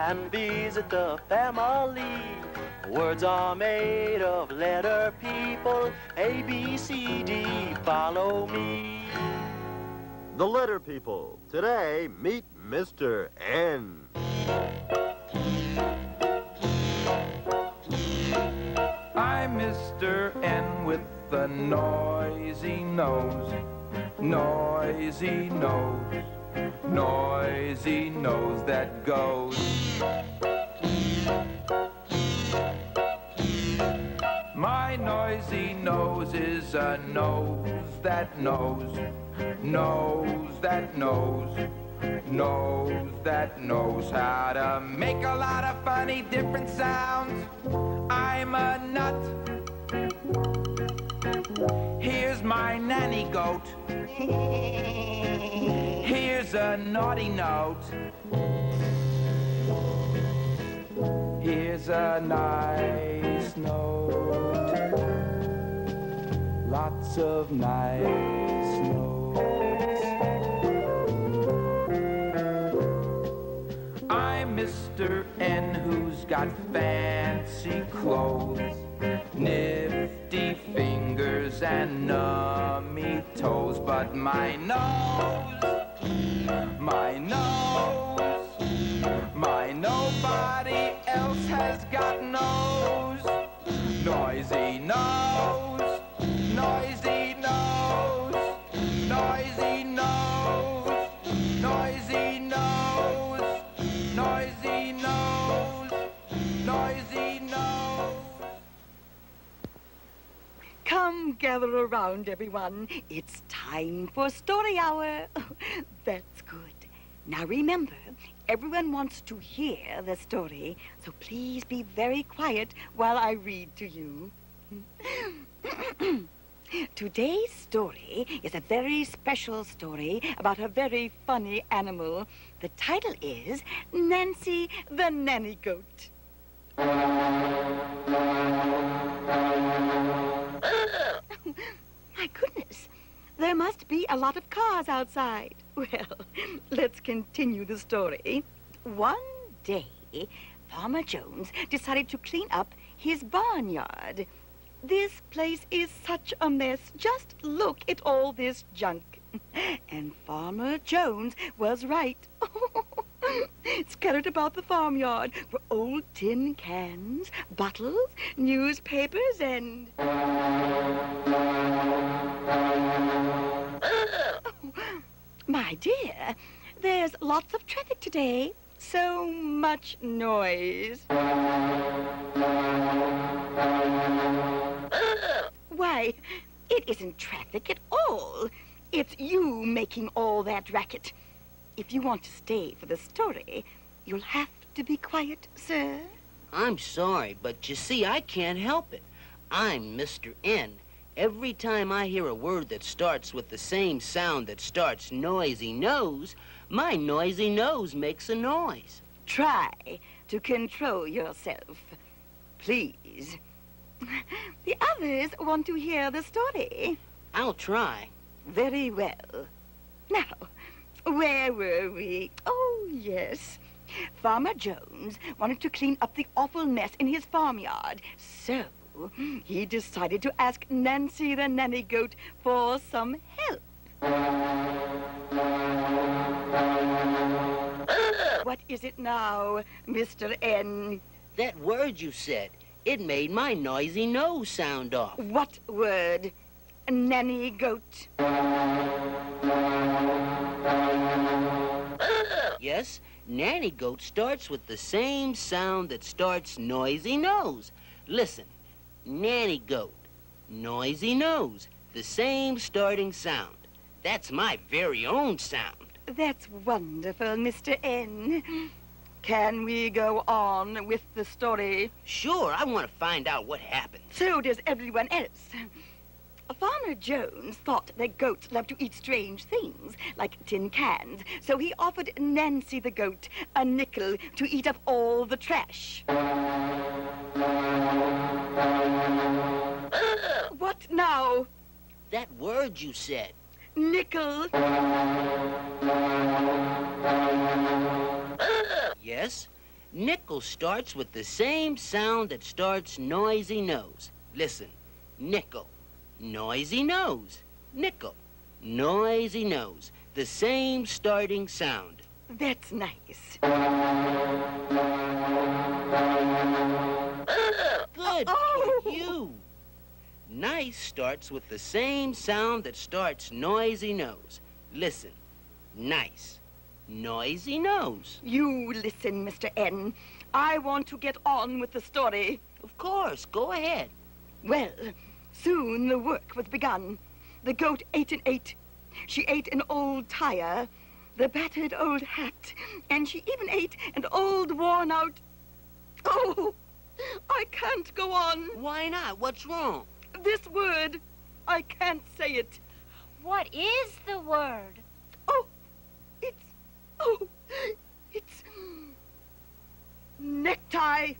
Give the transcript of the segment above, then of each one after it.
and visit the family. Words are made of letter people, A, B, C, D, follow me. The letter people. Today, meet Mr. N. I'm Mr. N with the noisy nose. Noisy nose. Noisy nose that goes. My noisy nose is a nose that knows. Nose that knows. Nose that knows how to make a lot of funny different sounds. I'm a nut. Here's my nanny goat. Here's a naughty note. Here's a nice note. Lots of nice notes. I'm Mr. N who's got fancy clothes, nifty fingers and nummy toes, but my nose, nobody else has got nose. Noisy nose, noisy nose, noisy nose, noisy nose, noisy nose, noisy nose. Come gather around, everyone. It's time for story hour. That's good. Now remember, everyone wants to hear the story, so please be very quiet while I read to you. Today's story is a very special story about a very funny animal. The title is Nancy the Nanny Goat. My goodness, there must be a lot of cars outside. Well, let's continue the story. One day, Farmer Jones decided to clean up his barnyard. This place is such a mess. Just look at all this junk. And Farmer Jones was right. Scattered about the farmyard were old tin cans, bottles, newspapers, and... My dear, there's lots of traffic today. So much noise. Why, it isn't traffic at all. It's you making all that racket. If you want to stay for the story, you'll have to be quiet, sir. I'm sorry, but you see, I can't help it. I'm Mr. N. Every time I hear a word that starts with the same sound that starts noisy nose, my noisy nose makes a noise. Try to control yourself, please. The others want to hear the story. I'll try. Very well. Now, where were we? Oh, yes. Farmer Jones wanted to clean up the awful mess in his farmyard, so he decided to ask Nancy the Nanny Goat for some help. What is it now, Mr. N? That word you said, it made my noisy nose sound off. What word? Nanny Goat. Yes, Nanny Goat starts with the same sound that starts noisy nose. Listen, Nanny Goat, noisy nose, the same starting sound. That's my very own sound. That's wonderful, Mr. N. Can we go on with the story? Sure, I want to find out what happened. So does everyone else. Farmer Jones thought that goats love to eat strange things, like tin cans, so he offered Nancy the goat a nickel to eat up all the trash. What now? That word you said. Nickel. Yes, Nickel starts with the same sound that starts noisy nose. Listen, nickel, noisy nose, nickel, noisy nose. The same starting sound. That's nice. Good Oh! for you. Nice starts with the same sound that starts noisy nose. Listen, nice, noisy nose. You listen, Mr. N. I want to get on with the story. Of course, go ahead. Well, soon the work was begun. The goat ate and ate. She ate an old tire, the battered old hat, and she even ate an old worn-out... Oh, I can't go on. Why not? What's wrong? This word, I can't say it. What is the word? Oh, it's necktie.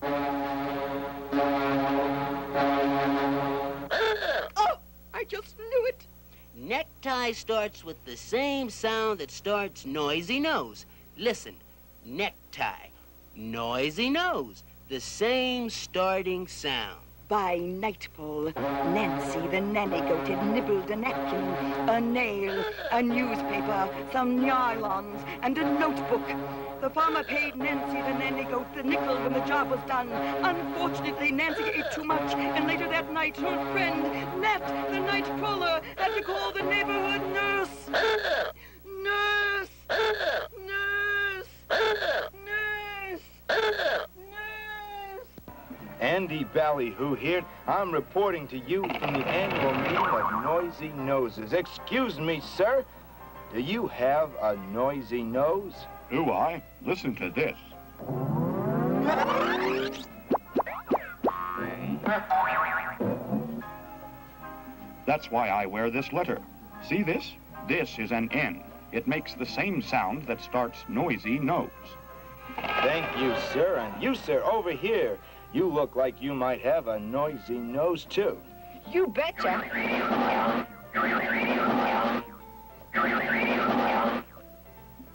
Oh, I just knew it. Necktie starts with the same sound that starts noisy nose. Listen, necktie, noisy nose, the same starting sound. By nightfall, Nancy the nanny goat had nibbled a napkin, a nail, a newspaper, some nylons, and a notebook. The farmer paid Nancy the nanny goat the nickel when the job was done. Unfortunately, Nancy ate too much, and later that night, her friend, Nat, the night crawler, had to call the neighborhood nurse. Nurse! Nurse! Nurse! Nurse! Andy Ballyhoo here. I'm reporting to you from the annual meeting of Noisy Noses. Excuse me, sir. Do you have a noisy nose? Do I? Listen to this. That's why I wear this letter. See this? This is an N. It makes the same sound that starts noisy nose. Thank you, sir. And you, sir, over here. You look like you might have a noisy nose, too. You betcha.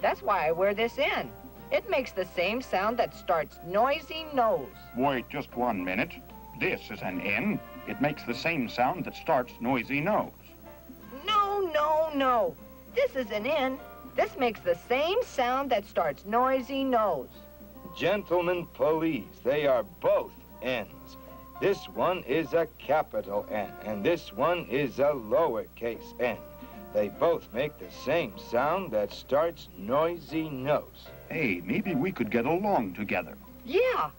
That's why I wear this in. It makes the same sound that starts noisy nose. Wait just 1 minute. This is an N. It makes the same sound that starts noisy nose. No, no, no. This is an N. This makes the same sound that starts noisy nose. Gentlemen police, they are both N's. This one is a capital N, and this one is a lowercase n. They both make the same sound that starts noisy nose. Hey, maybe we could get along together. Yeah.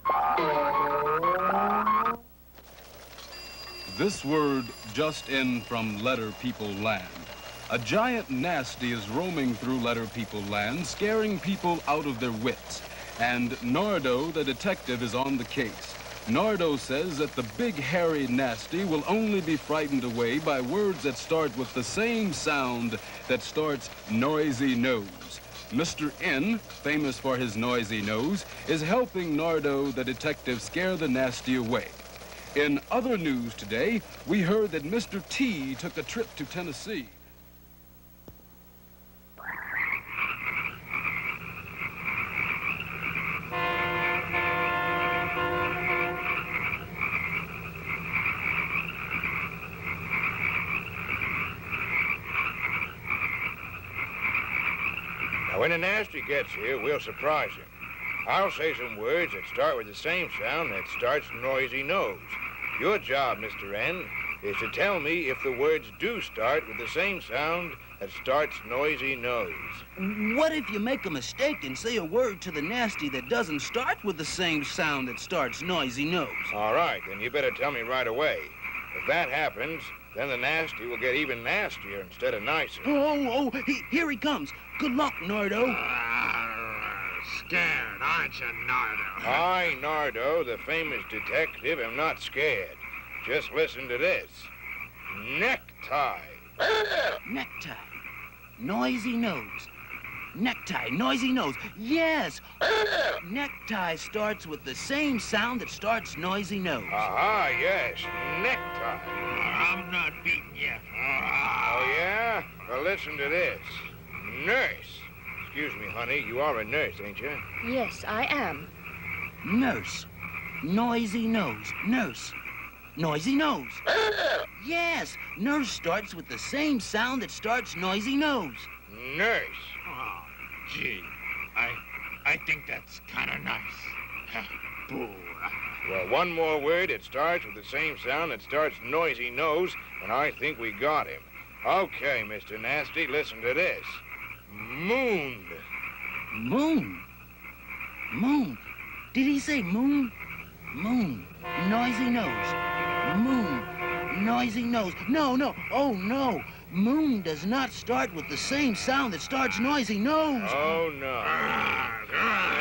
This word just in from Letter People Land. A giant nasty is roaming through Letter People Land, scaring people out of their wits. And Nardo, the detective, is on the case. Nardo says that the big hairy nasty will only be frightened away by words that start with the same sound that starts noisy nose. Mr. N, famous for his noisy nose, is helping Nardo, the detective, scare the nasty away. In other news today, we heard that Mr. T took a trip to Tennessee. Now, when the nasty gets here, we'll surprise him. I'll say some words that start with the same sound that starts noisy nose. Your job, Mr. N, is to tell me if the words do start with the same sound that starts noisy nose. What if you make a mistake and say a word to the nasty that doesn't start with the same sound that starts noisy nose? All right, then you better tell me right away. If that happens, then the nasty will get even nastier instead of nicer. Here he comes. Good luck, Nardo. Scared, aren't you, Nardo? I, Nardo, the famous detective, am not scared. Just listen to this. Necktie. Necktie. Noisy nose. Necktie, noisy nose. Yes! Necktie starts with the same sound that starts noisy nose. Aha, yes, necktie. I'm not beating you. Oh, yeah? Well, listen to this. Nurse. Excuse me, honey, you are a nurse, ain't you? Yes, I am. Nurse. Noisy nose. Nurse. Noisy nose. Yes, nurse starts with the same sound that starts noisy nose. Nurse. Oh, gee, I think that's kind of nice. Boo. Well, one more word that starts with the same sound that starts noisy nose, and I think we got him. Okay, Mr. Nasty, listen to this. Moon. Moon. Moon. Did he say moon? Moon. Noisy nose. Moon. Noisy nose. No. Oh, no. Moon does not start with the same sound that starts noisy nose. Oh, no.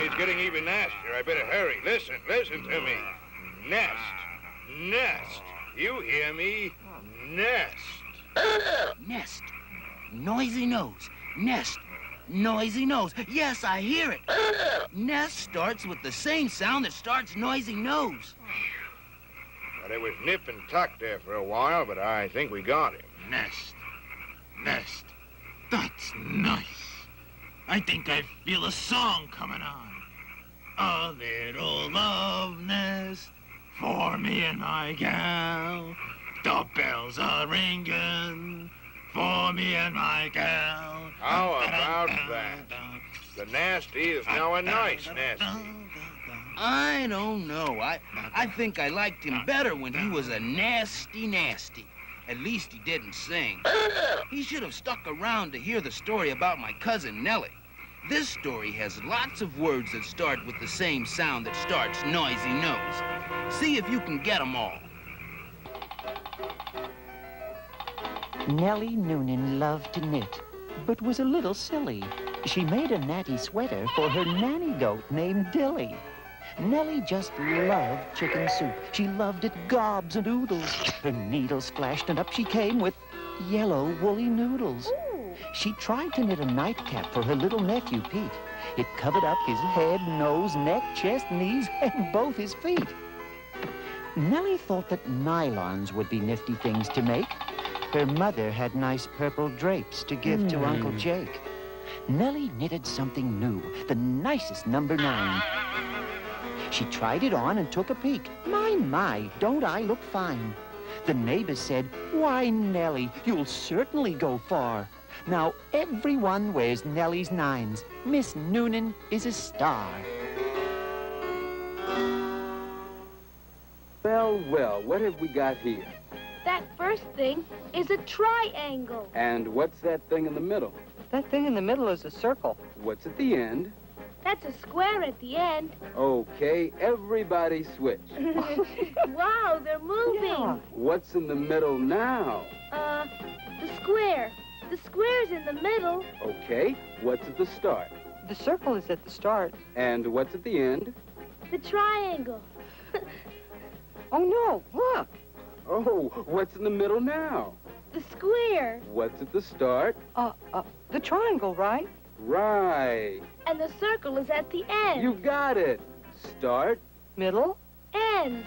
He's getting even nastier. I better hurry. Listen to me. Nest. You hear me? Nest. Nest. Noisy nose. Nest. Noisy nose. Yes, I hear it. Nest starts with the same sound that starts noisy nose. Well, it was nip and tuck there for a while, but I think we got him. Nest. That's nice. I think I feel a song coming on. A little love nest for me and my gal. The bells are ringing for me and my gal. How about that? The Nasty is now a nice Nasty. I don't know. I think I liked him better when he was a nasty. At least he didn't sing. He should have stuck around to hear the story about my cousin Nellie. This story has lots of words that start with the same sound that starts noisy nose. See if you can get them all. Nellie Noonan loved to knit, but was a little silly. She made a natty sweater for her nanny goat named Dilly. Nellie just loved chicken soup. She loved it gobs and oodles. Her needles flashed and up she came with yellow woolly noodles. Ooh. She tried to knit a nightcap for her little nephew Pete. It covered up his head, nose, neck, chest, knees, and both his feet. Nellie thought that nylons would be nifty things to make. Her mother had nice purple drapes to give to Uncle Jake. Nellie knitted something new, the nicest number 9. She tried it on and took a peek. My, don't I look fine? The neighbors said, "Why, Nellie, you'll certainly go far." Now everyone wears Nellie's 9s. Miss Noonan is a star. Well, what have we got here? That first thing is a triangle. And what's that thing in the middle? That thing in the middle is a circle. What's at the end? That's a square at the end. Okay, everybody switch. Wow, they're moving. Yeah. What's in the middle now? The square. The square's in the middle. Okay, what's at the start? The circle is at the start. And what's at the end? The triangle. Oh, no, look. Oh, what's in the middle now? The square. What's at the start? The triangle, right? Right. And the circle is at the end. You got it. Start. Middle. End.